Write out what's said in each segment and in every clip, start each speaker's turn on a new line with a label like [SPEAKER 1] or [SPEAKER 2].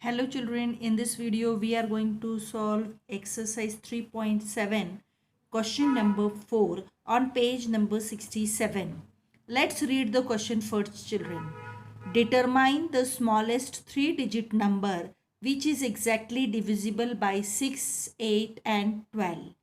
[SPEAKER 1] Hello children, in this video we are going to solve exercise 3.7 question number 4 on page number 67. Let's read the question first children. Determine the smallest 3-digit number which is exactly divisible by 6, 8 and 12.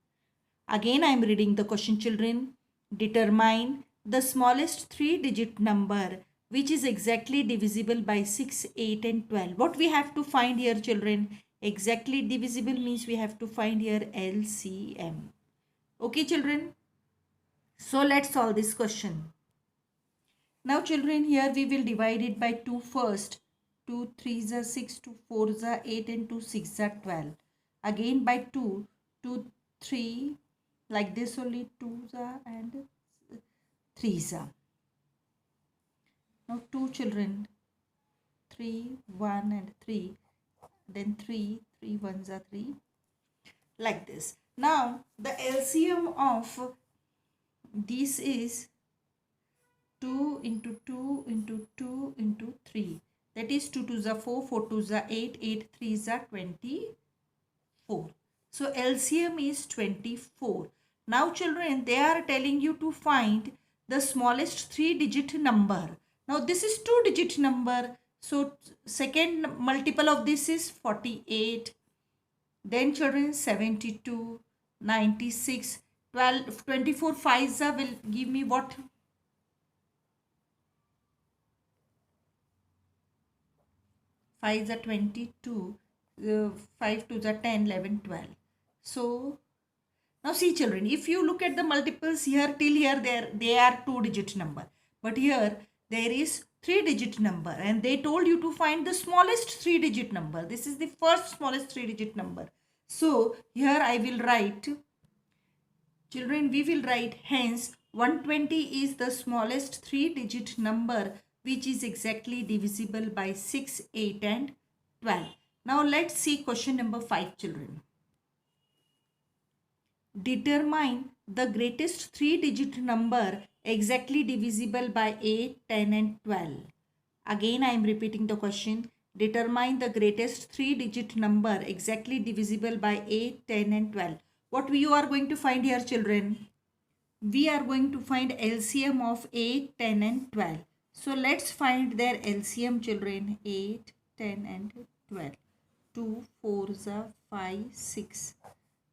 [SPEAKER 1] Again I am reading the question children. Determine the smallest 3-digit number which is exactly divisible by 6, 8 and 12. What we have to find here children? Exactly divisible means we have to find here LCM. Okay children. So let's solve this question. Now children, here we will divide it by 2 first. 2 3s are 6, 2 4s are 8 and 2 6s are 12. Again by 2, 2 3 like this only 2s are and 3s are. Now 2 children, 3, 1 and 3, then 3, 3 1s are 3, like this. Now the LCM of this is 2 into 2 into 2 into 3. That is 2 2s are 4, 4 2s are 8, 8 3s are 24. So LCM is 24. Now children, they are telling you to find the smallest 3-digit number. Now this is 2-digit number. So second multiple of this is 48. Then children 72, 96, 12, 24 5s will give me what? 5s are 22, 5 2s are 10, 11, 12. So now see children, if you look at the multiples here till here, they are 2-digit number. But here there is 3-digit number and they told you to find the smallest 3-digit number. This is the first smallest 3-digit number. So here I will write, children, we will write hence 120 is the smallest 3-digit number which is exactly divisible by 6, 8 and 12. Now let's see question number 5 children. Determine the greatest 3-digit number exactly divisible by 8, 10 and 12. Again I am repeating the question. Determine the greatest 3-digit number exactly divisible by 8, 10 and 12. What we are going to find here children? We are going to find LCM of 8, 10 and 12. So let's find their LCM children. 8, 10 and 12. 2 4s are 5, 6.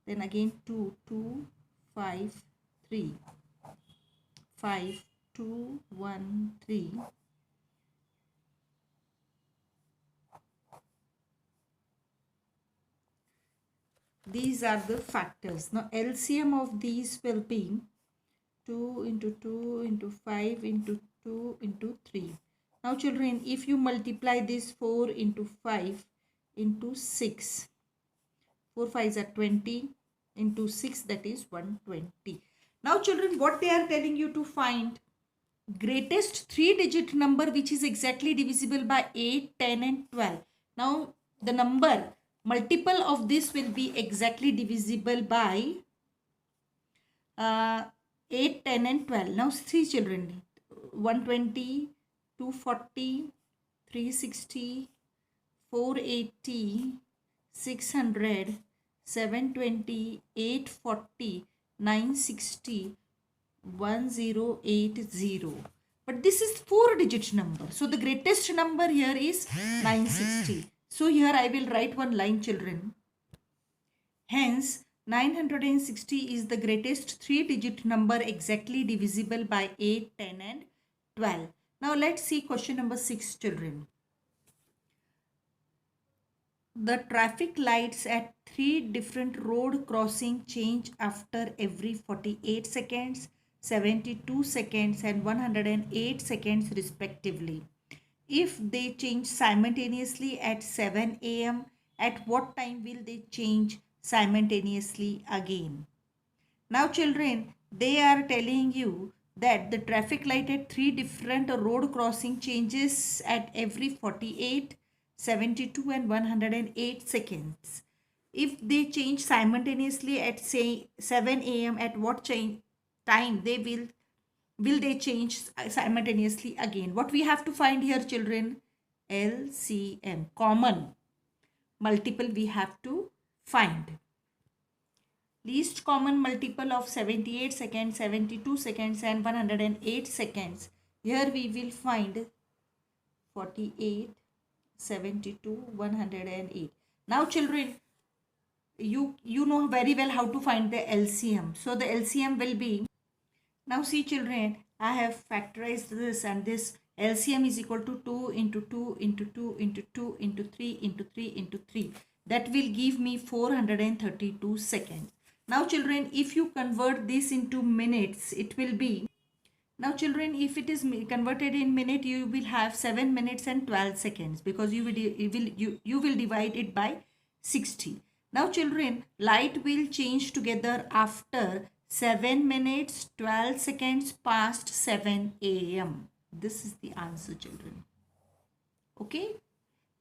[SPEAKER 1] Then again 2, 2, 5, 3. 5, 2, 1, 3. These are the factors. Now LCM of these will be 2 into 2 into 5 into 2 into 3. Now children, if you multiply this 4 into 5 into 6, 4 5s are 20 into 6, that is 120. Now children, what they are telling you to find? Greatest 3-digit number which is exactly divisible by 8, 10 and 12. Now the number multiple of this will be exactly divisible by 8, 10 and 12. Now see children, 120, 240, 360, 480, 600, 720, 840, 960, 1080. But this is 4-digit number. So the greatest number here is 960. So here I will write one line children. Hence 960 is the greatest 3-digit number exactly divisible by 8, 10 and 12. Now let's see question number 6 children. The traffic lights at 3 different road crossing change after every 48 seconds, 72 seconds and 108 seconds respectively. If they change simultaneously at 7 a.m., at what time will they change simultaneously again? Now children, they are telling you that the traffic light at 3 different road crossing changes at every 48, 72 and 108 seconds. If they change simultaneously at say 7 a.m., at what time they will they change simultaneously again? What we have to find here children? LCM, common. multiple we have to find. Least common multiple of 78 seconds, 72 seconds and 108 seconds. Here we will find 48, 72, 108. Now children, you know very well how to find the LCM. So the LCM will be, now see children, I have factorized this, and this LCM is equal to 2 into 2 into 2 into 2 into 3 into 3 into 3. That will give me 432 seconds. Now children, if you convert this into minutes, it will be, now children, if it is converted in minute, you will have 7 minutes and 12 seconds, because you will divide it by 60. Now children, light will change together after 7 minutes 12 seconds past 7 a.m. This is the answer, children. Okay.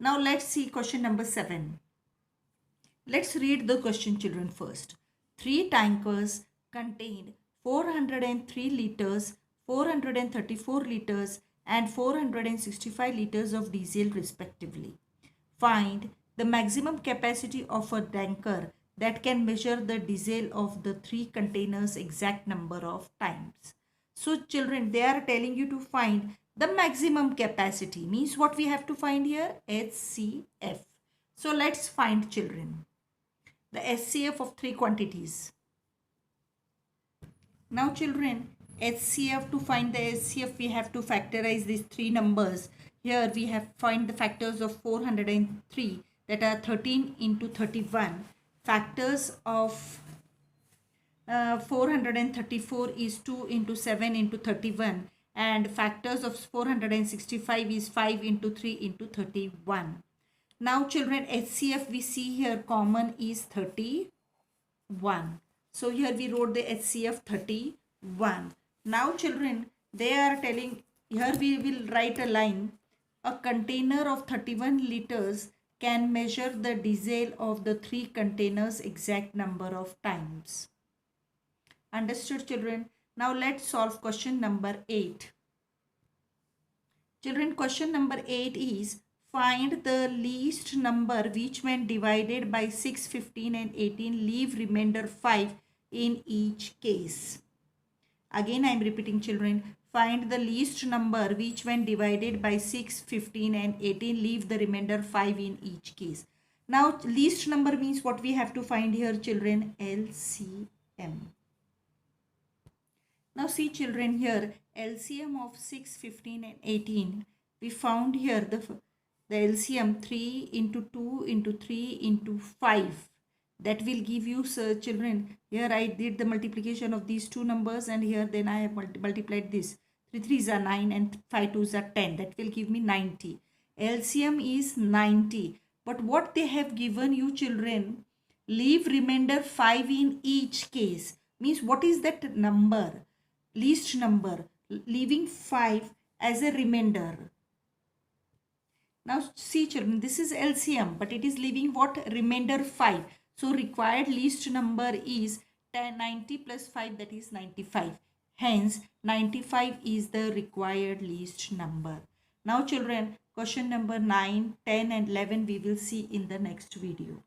[SPEAKER 1] Now let's see question number 7. Let's read the question, children, first. 3 tankers contained 403 liters, 434 liters and 465 liters of diesel respectively. Find the maximum capacity of a tanker that can measure the diesel of the 3 containers exact number of times. So children, they are telling you to find the maximum capacity. Means what we have to find here? HCF. So let's find, children, the HCF of 3 quantities. Now children, HCF, to find the HCF we have to factorize these 3 numbers. Here we have find the factors of 403, that are 13 into 31. Factors of 434 is 2 into 7 into 31, and factors of 465 is 5 into 3 into 31. Now children, HCF we see here common is 31. So here we wrote the HCF 31. Now children, they are telling, here we will write a line. A container of 31 liters can measure the diesel of the 3 containers exact number of times. Understood, children? Now let's solve question number 8. Children, question number 8 is, find the least number which when divided by 6, 15 and 18 leave remainder 5 in each case. Again I am repeating, children. Find the least number which when divided by 6, 15 and 18 leave the remainder 5 in each case. Now least number means what we have to find here, children? LCM. Now see children, here LCM of 6, 15 and 18. We found here the LCM 3 into 2 into 3 into 5. That will give you, children, here I did the multiplication of these 2 numbers, and here then I have multiplied this. 3 3s are 9 and 5 2s are 10. That will give me 90. LCM is 90. But what they have given you, children, leave remainder 5 in each case. Means what is that number? Least number. Leaving 5 as a remainder. Now see children, this is LCM, but it is leaving what? Remainder 5. So required least number is 90 plus 5, that is 95. Hence 95 is the required least number. Now children, question number 9, 10 and 11 we will see in the next video.